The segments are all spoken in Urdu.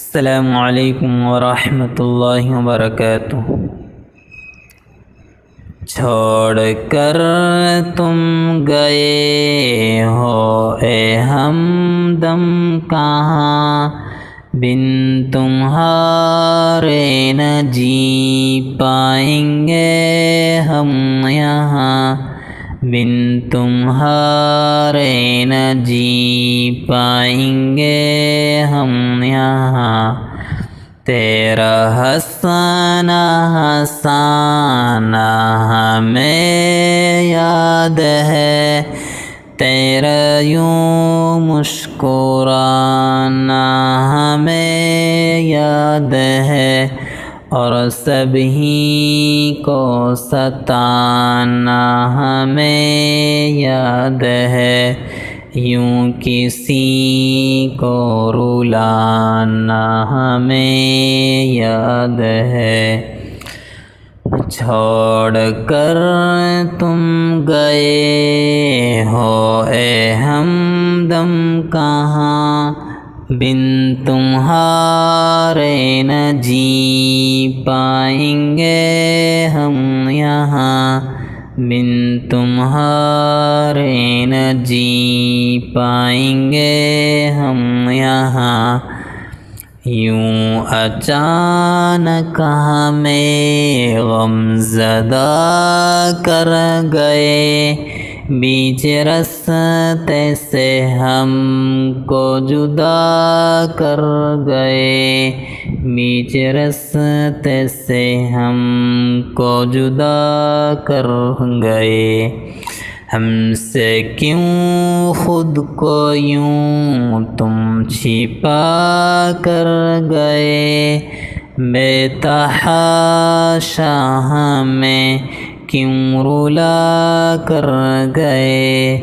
السلام علیکم ورحمۃ اللہ وبرکاتہ۔ چھوڑ کر تم گئے ہو اے ہمدم کہاں، بن تمہارے نہ جی پائیں گے ہم یہاں، بن تمہارے نہ جی پائیں گے ہم یہاں۔ تیرا ہنسنا ہنسانا ہمیں یاد ہے، تیرا یوں مسکرانا ہمیں یاد ہے، اور سبھی کو ستانا ہمیں یاد ہے، یوں کسی کو رلانا ہمیں یاد ہے۔ چھوڑ کر تم گئے ہو اے ہمدم کہاں، بن تمہارے نہ جی پائیں گے ہم یہاں، بن تمہارے نہ جی پائیں گے ہم یہاں۔ یوں اچانک ہمیں غم زدہ کر گئے، بیچ راستے سے ہم کو جدا کر گئے، بیچ راستے سے ہم کو جدا کر گئے۔ ہم سے کیوں خود کو یوں تم چھپا کر گئے، بے تحاشا ہمیں کیوں رلا کر گئے،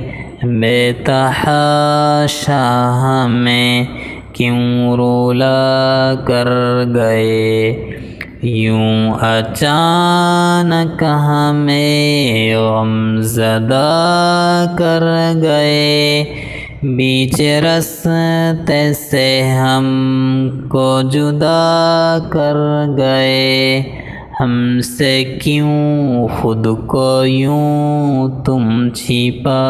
بے تحاشا ہمیں کیوں رلا کر گئے۔ یوں اچانک ہمیں غم زدہ کر گئے، بیچ راستے سے ہم کو جدا کر گئے۔ ہم سے کیوں خود کو یوں تم چھپا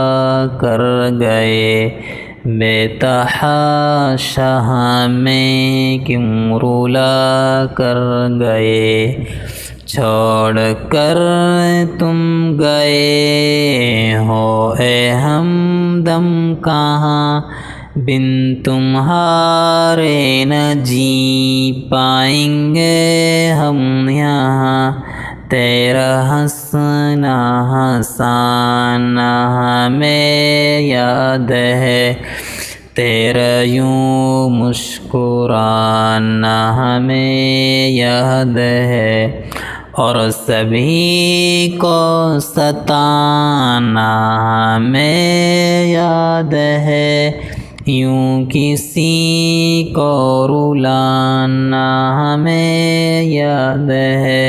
کر گئے، بے تحاشا ہمیں کیوں رلا کر گئے۔ چھوڑ کر تم گئے ہو اے ہمدم کہاں، بن تمہارے نہ جی پائیں گے ہم یہاں۔ تیرا ہنسنا ہنسانا ہمیں یاد ہے، تیرا یوں مسکرانا ہمیں یاد ہے، اور سبھی کو ستانا ہمیں یاد ہے، یوں کسی کو رلانا ہمیں یاد ہے،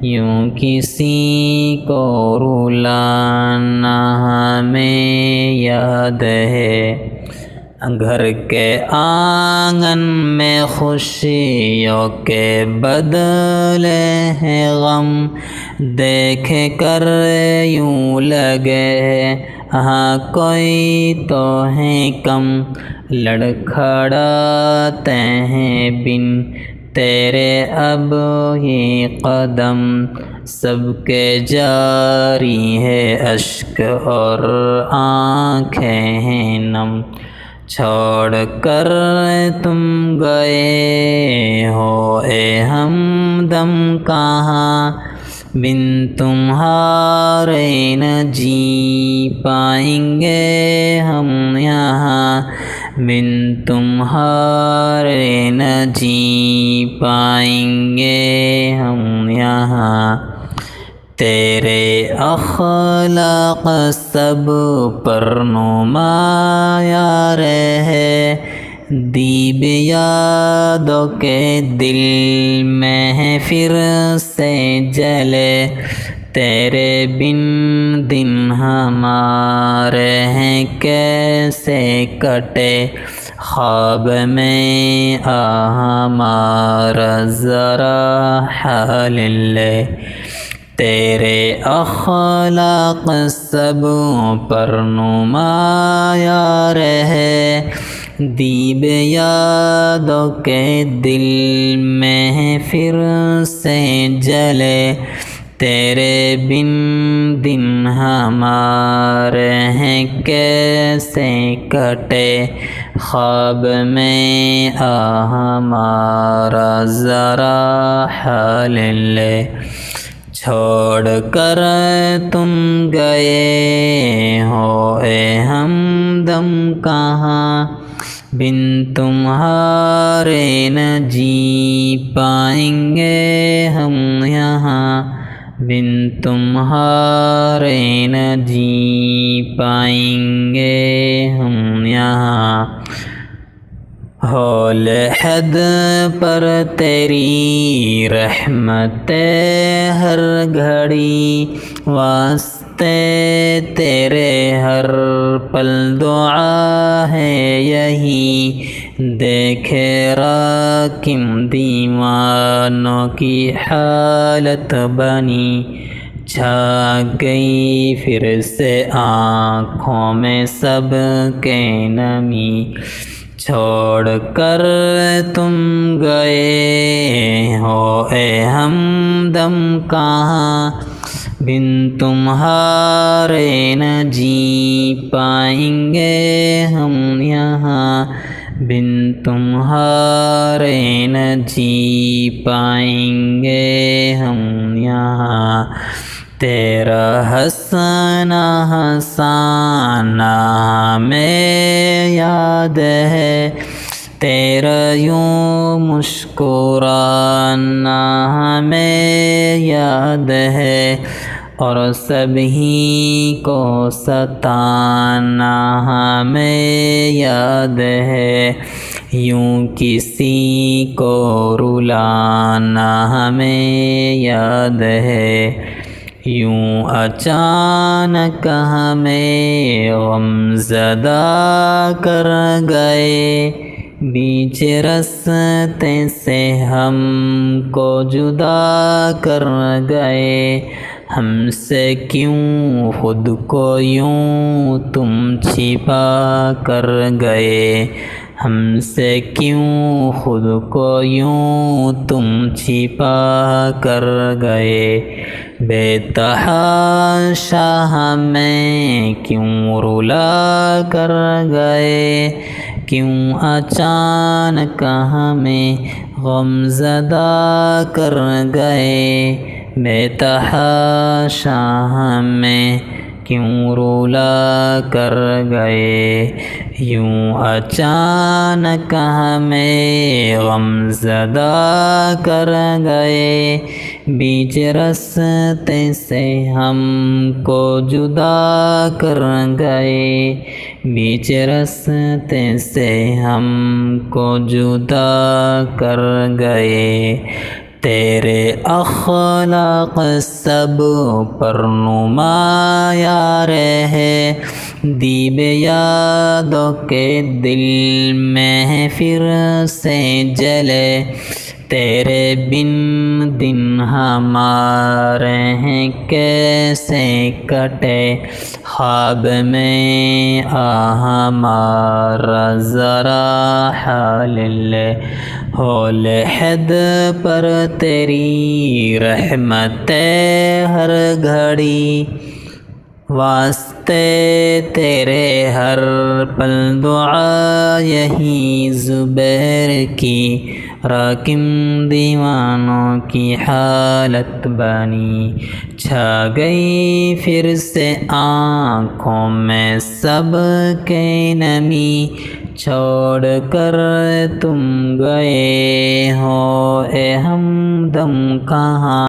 یوں کسی کو رلانا ہمیں یاد ہے۔ گھر کے آنگن میں خوشیوں کے بدلے ہیں غم، دیکھ کر یوں لگے ہاں کوئی تو ہے کم، لڑکھڑاتے ہیں بن تیرے اب یہ قدم، سب کے جاری ہے اشک اور آنکھیں ہیں نم۔ چھوڑ کر تم گئے ہو اے ہمدم کہاں، بن تمہارے نہ جی پائیں گے ہم یہاں، بن تمہارے نہ جی پائیں گے ہم یہاں۔ تیرے اخلاق سب پر نمایاں رہے، دیب یادوں کے دل میں پھر سے جلے، تیرے بن دن ہمارے ہیں کیسے کٹے، خواب میں آ ہمارا ذرا حال لے، تیرے اخلاق سب پر نمایاں رہے، دیب یادوں کے دل میں پھر سے جلے، تیرے بن دن ہمارے ہیں کیسے کٹے، خواب میں آ ہمارا ذرا حال لے، چھوڑ کر تم گئے ہو اے ہمدم کہاں، بن تمہارے نہ جی پائیں گے ہم یہاں، بن تمہارے نہ جی پائیں گے ہم یہاں، ہو لحد پر تیری رحمت ہر گھڑی، واسطے تیرے ہر پل دعا ہے یہی، دیکھے راکم دیوانوں کی حالت بنی، چھا گئی پھر سے آنکھوں میں سب کے نمی، چھوڑ کر تم گئے ہو اے ہمدم کہاں، بن تمہارے نہ جی پائیں گے ہم یہاں، بن تمہارے نہ جی پائیں گے ہم یہاں، تیرا ہنسنا ہنسانا ہمیں یاد ہے، تیرا یوں مسکرانا ہمیں یاد ہے، اور سبھی کو ستانا ہمیں یاد ہے، یوں کسی کو رلانا ہمیں یاد ہے، یوں اچانک ہمیں غم زدہ کر گئے، بیچ راستے سے ہم کو جدا کر گئے، ہم سے کیوں خود کو یوں تم چھپا کر گئے، ہم سے کیوں خود کو یوں تم چھپا کر گئے، بے تحاشا ہمیں کیوں رلا کر گئے، کیوں اچانک ہمیں غم زدہ کر گئے، بے تحاشا ہمیں کیوں رلا کر گئے، یوں اچانک ہمیں غم زدہ کر گئے، بیچ راستے سے ہم کو جدا کر گئے، بیچ راستے سے ہم کو جدا کر گئے، تیرے اخلاق سب پر نمایاں رہے، دیب یادوں کے دل میں پھر سے جلے، تیرے بن دن ہمارے ہیں کیسے کٹے، خواب میں آ ہمارا ذرا حال لے، ہو لحد پر تیری رحمت ہر گھڑی، واسطے تیرے ہر پل دعا یہی، زبیر کی راکم دیوانوں کی حالت بنی، چھا گئی پھر سے آنکھوں میں سب کے نمی، چھوڑ کر تم گئے ہو اے ہمدم کہاں۔